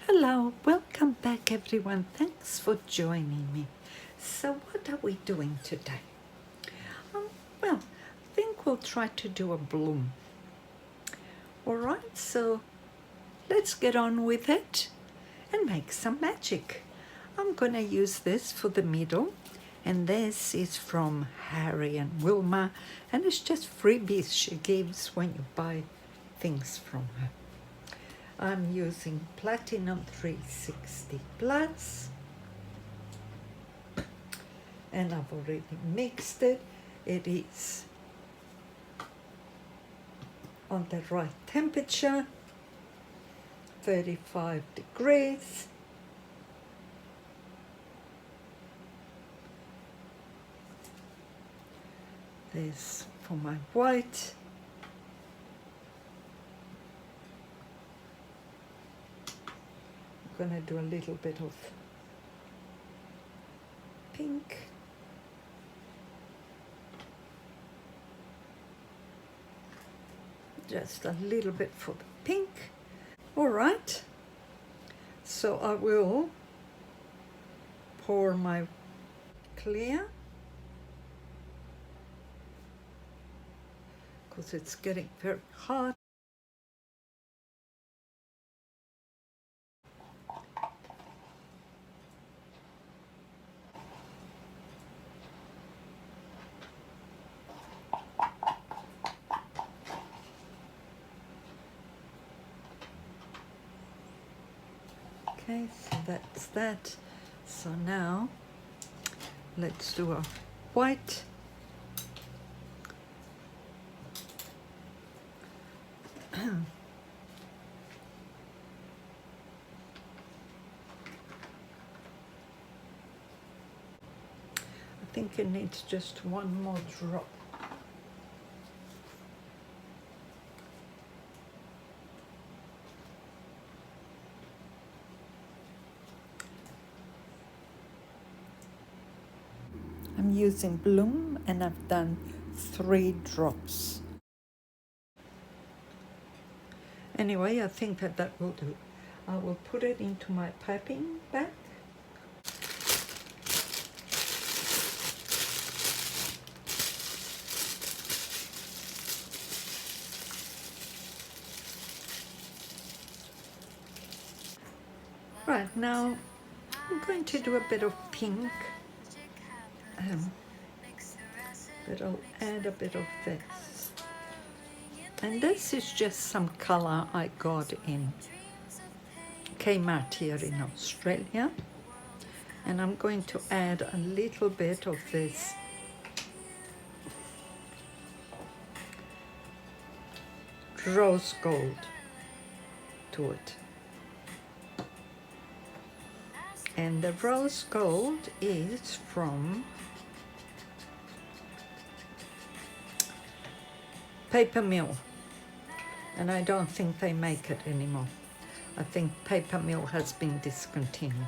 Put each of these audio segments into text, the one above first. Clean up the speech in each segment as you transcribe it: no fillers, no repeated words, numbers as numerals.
Hello, welcome back everyone. Thanks for joining me. So what are we doing today? Well, I think we'll try to do a bloom. Alright, so let's get on with it and make some magic. I'm going to use this for the middle, and this is from Harry and Wilma, and it's just freebies she gives when you buy things from her. I'm using Platinum 360 Plus, and I've already mixed it. It is on the right temperature, 35 degrees. This for my white. I'm going to do a little bit of pink. Just a little bit for the pink. All right. So I will pour my clear, because it's getting very hot. Okay, so that's that. So now let's do a white. I think it needs just one more drop. I'm using Bloom, and I've done 3 drops. Anyway, I think that will do. I will put it into my piping bag. Right, now I'm going to do a bit of pink. But I'll add a bit of this. And this is just some color I got in Kmart here in Australia. And I'm going to add a little bit of this rose gold to it. And the rose gold is from Paper Mill, and I don't think they make it anymore. I think Paper Mill has been discontinued,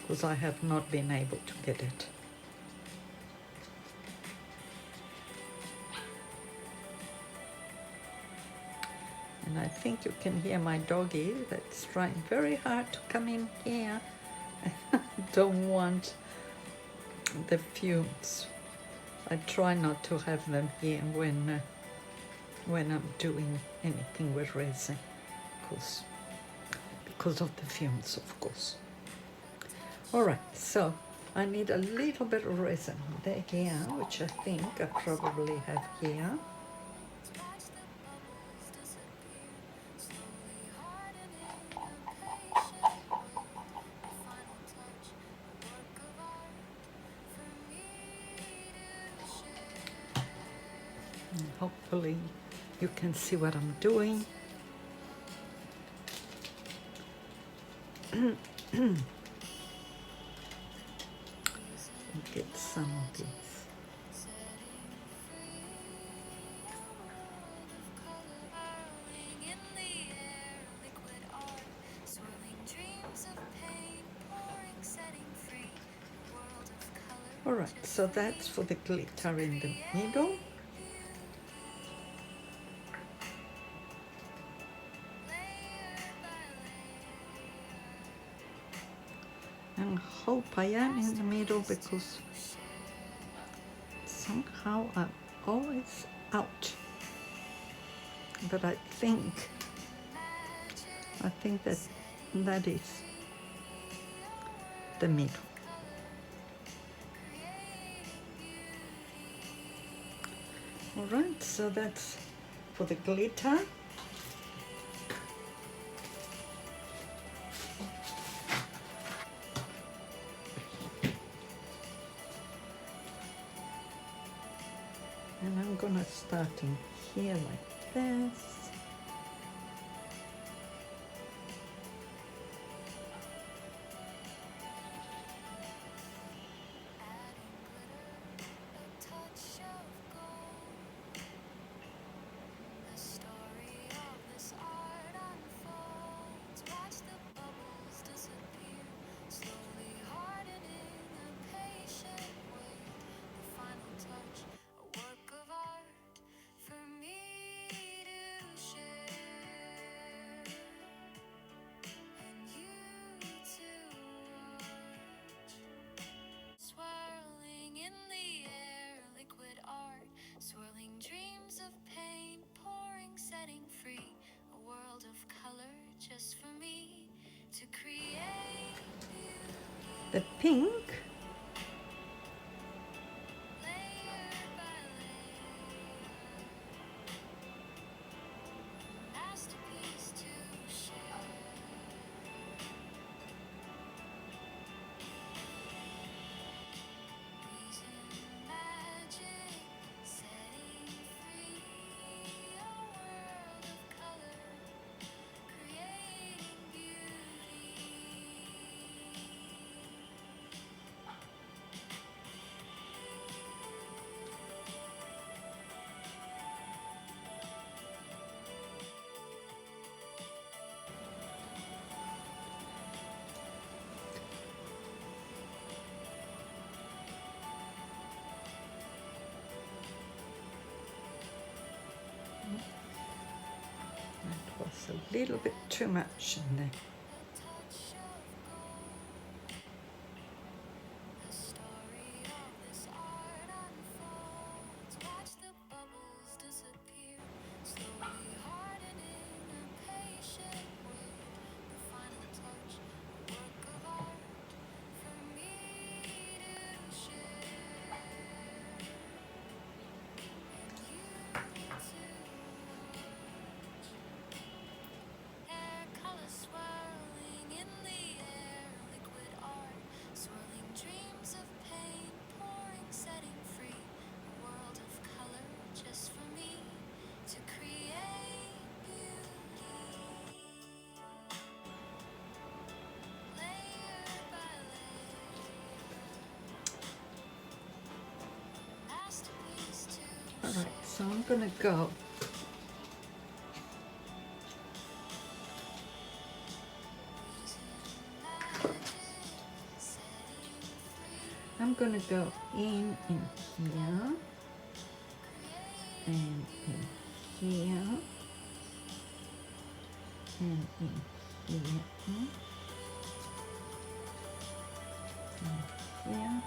because I have not been able to get it. And I think you can hear my doggy that's trying very hard to come in here. I don't want the fumes. I try not to have them here when I'm doing anything with resin, because of the fumes, of course. All right, so I need a little bit of resin here, which I think I probably have here. And hopefully you can see what I'm doing. Get some of these. All right, so that's for the glitter in the middle. and hope I am in the middle, because somehow I'm always out. But I think that is the middle. All right, so that's for the glitter. And I'm gonna start in here like this. The pink, that was a little bit too much in there. All right, so I'm gonna go in here and in here and in here and here.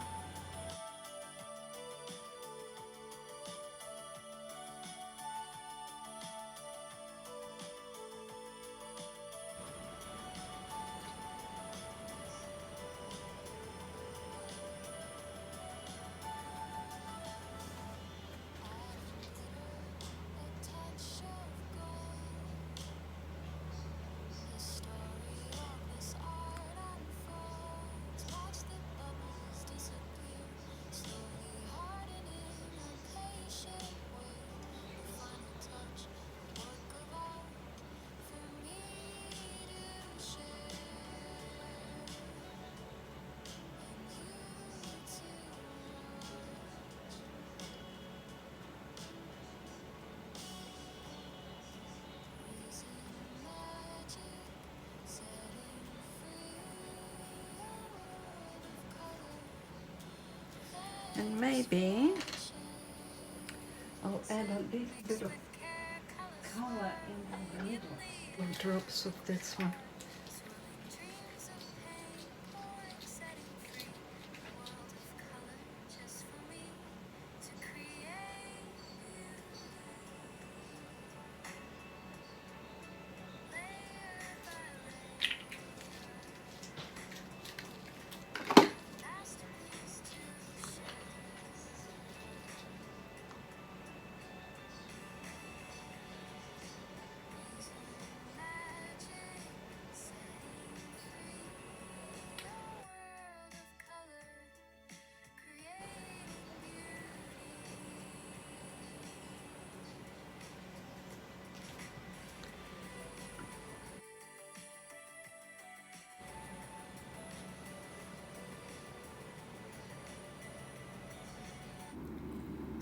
And maybe I'll add a little bit of color in the middle. Drops of this one.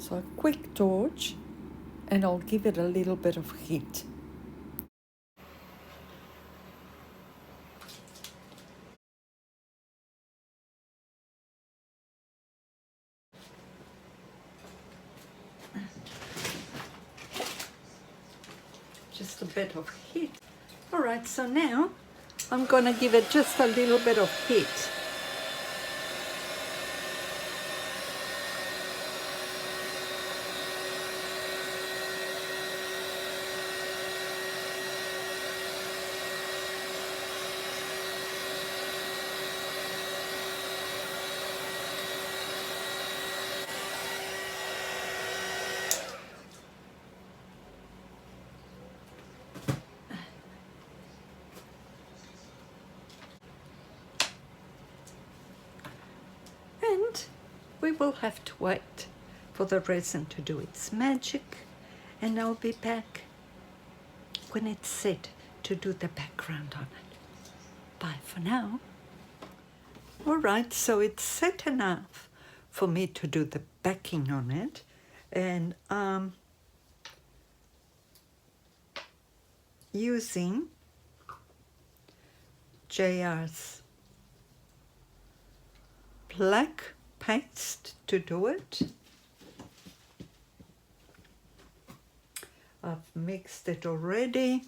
So a quick torch, and I'll give it a little bit of heat. Just a bit of heat. All right, so now I'm going to give it just a little bit of heat. And we will have to wait for the resin to do its magic, and I'll be back when it's set to do the background on it. Bye for now. All right, so it's set enough for me to do the backing on it, and using JR's black paste to do it. I've mixed it already.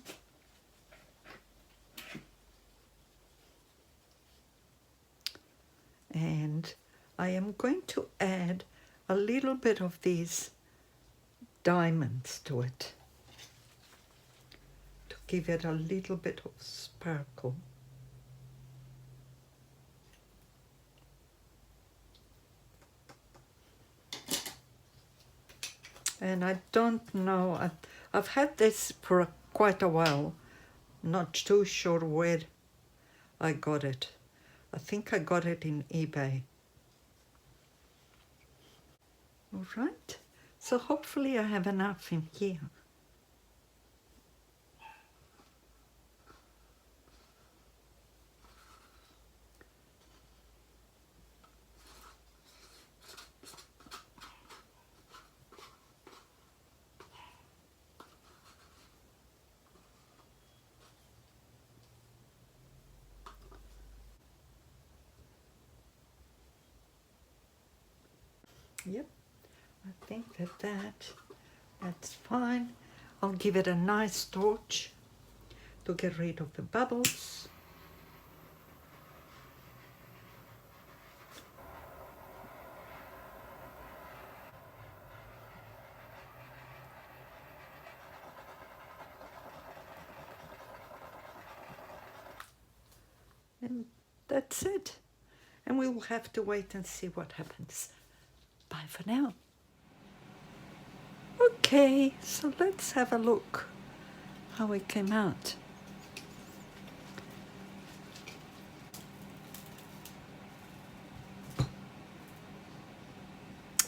And I am going to add a little bit of these diamonds to it to give it a little bit of sparkle. And I don't know, I've had this for quite a while, not too sure where I got it. I think I got it in eBay. All right, so hopefully I have enough in here. Yep, I think that's fine. I'll give it a nice torch to get rid of the bubbles. And that's it. And we will have to wait and see what happens. Bye for now. Okay, so let's have a look how it came out.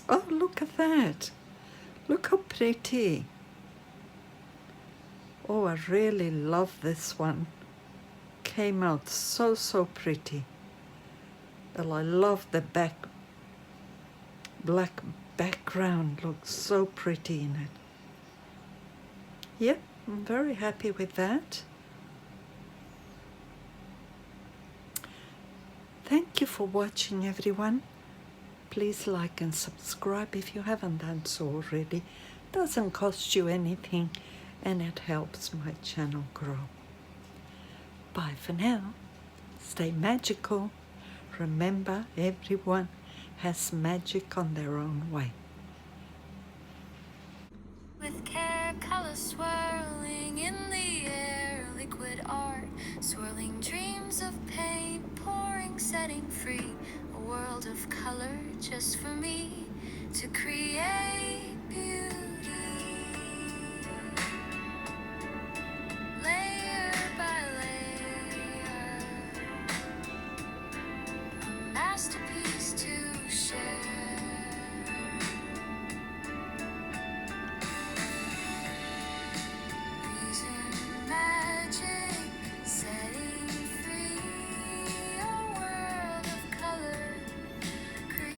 Oh, look at that. Look how pretty. Oh, I really love this one. Came out so pretty. Well, I love the black background. Looks so pretty in it. Yep, I'm very happy with that. Thank you for watching, everyone. Please like and subscribe if you haven't done so already. Doesn't cost you anything, and it helps my channel grow. Bye for now. Stay magical. Remember, everyone has magic on their own way. With care, colors swirling in the air, liquid art, swirling dreams of paint, pouring, setting free, a world of color just for me to create beauty. Layer by layer, a masterpiece.